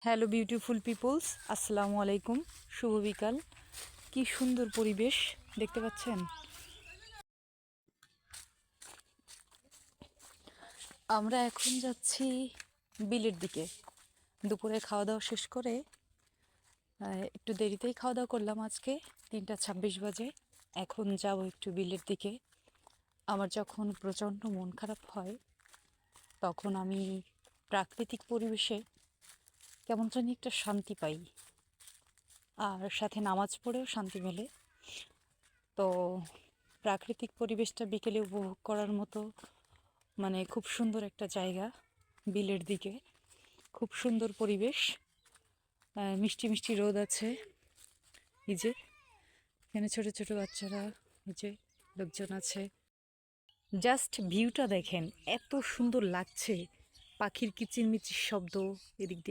Hello beautiful people's, আসসালামু আলাইকুম। শুভ বিকাল। কি সুন্দর পরিবেশ দেখতে পাচ্ছেন। আমরা এখন যাচ্ছি বিলের দিকে। দুপুরে খাওয়া দাওয়া শেষ করে একটু দেরিতেই খাওয়া দাওয়া করলাম আজকে, 3:26 বাজে। এখন যাব একটু বিলের দিকে। আমার যখন প্রচণ্ড মন খারাপ হয় তখন আমি প্রাকৃতিক পরিবেশে কেমন জানি একটা শান্তি পাই, আর সাথে নামাজ পড়েও শান্তি মেলে। তো প্রাকৃতিক পরিবেশটা বিকেলে উপভোগ করার মতো, মানে খুব সুন্দর একটা জায়গা। বিলের দিকে খুব সুন্দর পরিবেশ, মিষ্টি মিষ্টি রোদ আছে। এই যে এখানে ছোট ছোট বাচ্চারা, এই যে লোকজন আছে। জাস্ট ভিউটা দেখেন, এত সুন্দর লাগছে। পাখির কিচিরমিচির শব্দ, এদিক দিয়ে